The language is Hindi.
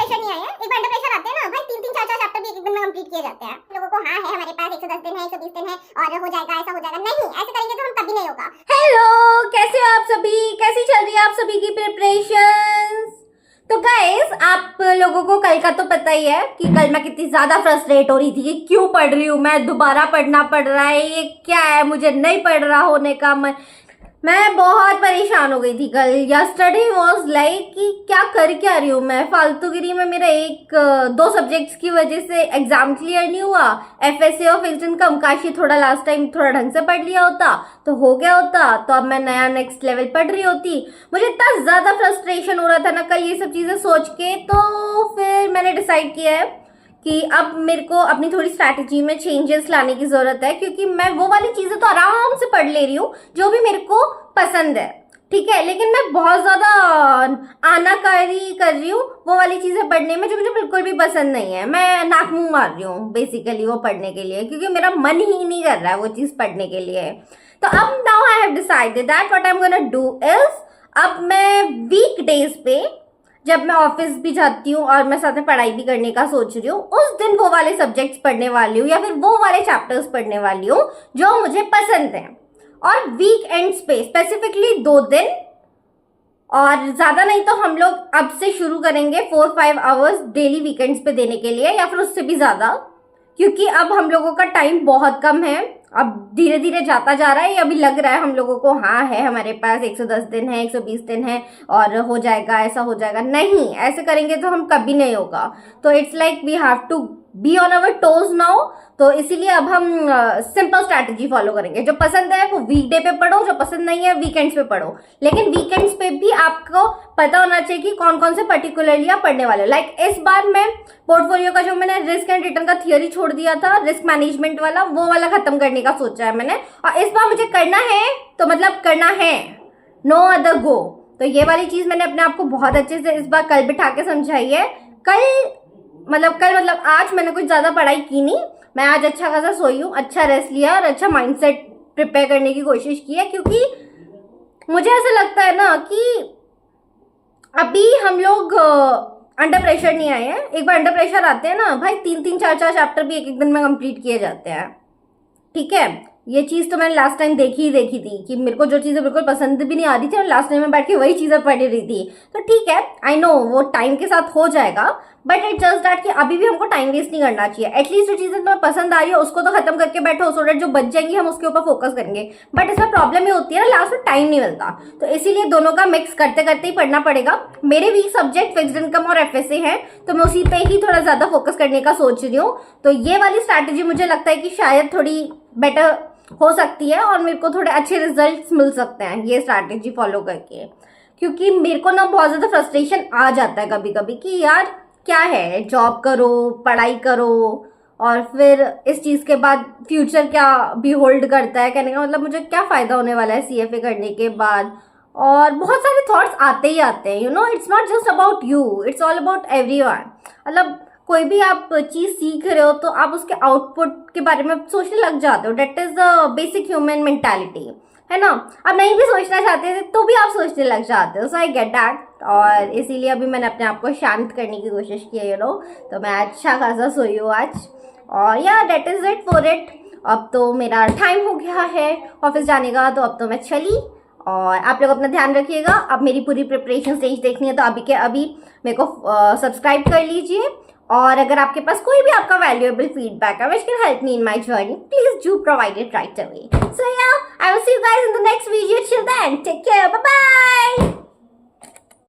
प्रेशर नहीं आया। एक बार अंडर प्रेशर आते हैं ना भाई, 3-3 4-4 चैप्टर भी एक दिन में कंप्लीट किए जाते हैं। लोगों को हाँ है हमारे पास 110 दिन है, 120 दिन है और हो जाएगा, ऐसा हो जाएगा। नहीं, ऐसे करेंगे तो हम कभी नहीं होगा। हेलो, कैसे हो आप सभी? कैसी चल रही है आप सभी की प्रिपरेशंस? तो गाइस, आप लोगों को कल का तो पता ही है कि कल मैं कितनी ज्यादा फ्रस्ट्रेट हो रही थी कि क्यों पढ़ रही हूँ मैं, दोबारा पढ़ना पड़ रहा है, ये क्या है, मुझे नहीं पढ़ रहा होने का मैं बहुत परेशान हो गई थी कल। यस्टरडे वाज लाइक कि क्या रही हूँ मैं, फालतूगिरी में मेरा दो सब्जेक्ट्स की वजह से एग्जाम क्लियर नहीं हुआ। एफएसए और फिक्स्ड इनकम काशी थोड़ा लास्ट टाइम थोड़ा ढंग से पढ़ लिया होता तो हो गया होता, तो अब मैं नया नेक्स्ट लेवल पढ़ रही होती। मुझे इतना ज्यादा फ्रस्ट्रेशन हो रहा था ना कल ये सब चीजें सोच के, तो फिर मैंने डिसाइड किया है कि अब मेरे को अपनी थोड़ी स्ट्रैटेजी में चेंजेस लाने की जरूरत है, क्योंकि मैं वो वाली चीजें तो आराम से पढ़ ले रही हूँ जो भी मेरे को पसंद है, ठीक है, लेकिन मैं बहुत ज्यादा आनाकानी कर रही हूँ वो वाली चीजें पढ़ने में जो मुझे बिल्कुल भी पसंद नहीं है। मैं नाक मुंह मार रही हूँ बेसिकली वो पढ़ने के लिए, क्योंकि मेरा मन ही नहीं कर रहा है वो चीज पढ़ने के लिए। तो अब now I have decided that what I am gonna do is, अब मैं वीक डेज पे जब मैं ऑफिस भी जाती हूँ और मैं साथ में पढ़ाई भी करने का सोच रही हूँ, उस दिन वो वाले सब्जेक्ट्स पढ़ने वाली हूँ या फिर वो वाले चैप्टर्स पढ़ने वाली हूँ जो मुझे पसंद हैं। और वीक एंड्स पे स्पेसिफिकली 2 दिन, और ज्यादा नहीं तो हम लोग अब से शुरू करेंगे 4-5 आवर्स डेली वीकेंड्स पे देने के लिए, या फिर उससे भी ज्यादा, क्योंकि अब हम लोगों का टाइम बहुत कम है। अब धीरे धीरे जाता जा रहा है, अभी लग रहा है हम लोगों को हाँ है हमारे पास 110 दिन है, 120 दिन है और हो जाएगा, ऐसा हो जाएगा। नहीं, ऐसे करेंगे तो हम कभी नहीं होगा। तो it's like we have to be on our toes now. तो इसीलिए अब हम सिंपल स्ट्रैटेजी फॉलो करेंगे। जो पसंद है वो वीकडे पे पढ़ो, जो पसंद नहीं है वीकेंड्स पे पढ़ो, लेकिन वीकेंड्स पे भी आपको पता होना चाहिए कि कौन कौन से पर्टिकुलरली आप पढ़ने वाले। लाइक इस बार मैं पोर्टफोलियो का जो मैंने रिस्क एंड रिटर्न का थियोरी छोड़ दिया था, रिस्क मैनेजमेंट वाला, वो वाला खत्म करने का सोचा है मैंने, और इस बार मुझे करना है तो मतलब करना है, नो अदर गो। तो ये वाली चीज मैंने अपने आप को बहुत अच्छे से इस बार कल बिठा के समझाई है। कल मतलब आज मैंने कुछ ज्यादा पढ़ाई की नहीं, मैं आज अच्छा खासा सोई हूँ, अच्छा रेस्ट लिया और अच्छा माइंडसेट प्रिपेयर करने की कोशिश की है, क्योंकि मुझे ऐसा लगता है ना कि अभी हम लोग अंडर प्रेशर नहीं आए हैं। एक बार अंडर प्रेशर आते हैं ना भाई, 3-3 4-4 चैप्टर भी एक दिन में कंप्लीट किए जाते हैं, ठीक है। ये चीज तो मैंने लास्ट टाइम देखी थी कि मेरे को जो चीजें बिल्कुल पसंद भी नहीं आ रही थी और लास्ट टाइम में बैठ के वही चीजें पढ़ रही थी। तो ठीक है, आई नो वो टाइम के साथ हो जाएगा, बट इट जस्ट दैट कि अभी भी हमको टाइम वेस्ट नहीं करना चाहिए। एटलीस्ट जो चीजें तुम्हें पसंद आ रही है उसको तो खत्म करके बैठो, सो दैट जो बच जाएंगी हम उसके ऊपर फोकस करेंगे। बट इसमें प्रॉब्लम ये होती है ना, लास्ट में टाइम नहीं मिलता, तो इसीलिए दोनों का मिक्स करते करते ही पढ़ना पड़ेगा। मेरे वीक सब्जेक्ट फिक्स्ड इनकम और एफएसए है, तो मैं उसी पे ही थोड़ा ज्यादा फोकस करने का सोच रही हूँ। तो ये वाली स्ट्रैटेजी मुझे लगता है कि शायद थोड़ी बेटर हो सकती है और मेरे को थोड़े अच्छे रिजल्ट्स मिल सकते हैं ये स्ट्रैटेजी फॉलो करके, क्योंकि मेरे को ना बहुत ज्यादा फ्रस्ट्रेशन आ जाता है कभी कभी कि यार क्या है, जॉब करो, पढ़ाई करो, और फिर इस चीज के बाद फ्यूचर क्या भी होल्ड करता है, कहने का मतलब मुझे क्या फायदा होने वाला है सीएफए करने के बाद। और बहुत सारे थॉट्स आते ही आते हैं, you know, it's not just about you, it's all about everyone. मतलब कोई भी आप चीज सीख रहे हो तो आप उसके आउटपुट के बारे में सोचने लग जाते हो। That is the basic human mentality, है ना। आप नहीं भी सोचना चाहते थे तो भी आप सोचने लग जाते हो, सो आई गेट दैट। और इसीलिए अभी मैंने अपने आप को शांत करने की कोशिश की है, यू नो। तो मैं अच्छा खासा सोई हूँ आज, और या that is it for it. अब तो मेरा टाइम हो गया है ऑफिस जाने का, तो अब तो मैं चली। और आप लोग अपना ध्यान रखिएगा। अब मेरी पूरी प्रिपरेशन स्टेज देखनी है तो अभी के अभी मेरे को सब्सक्राइब कर लीजिए। और अगर आपके पास कोई भी आपका वैल्यूएबल फीडबैक है which can help me in my journey, please do provide it right away. So yeah, I will see you guys in the next video. Till then, take care. Bye bye.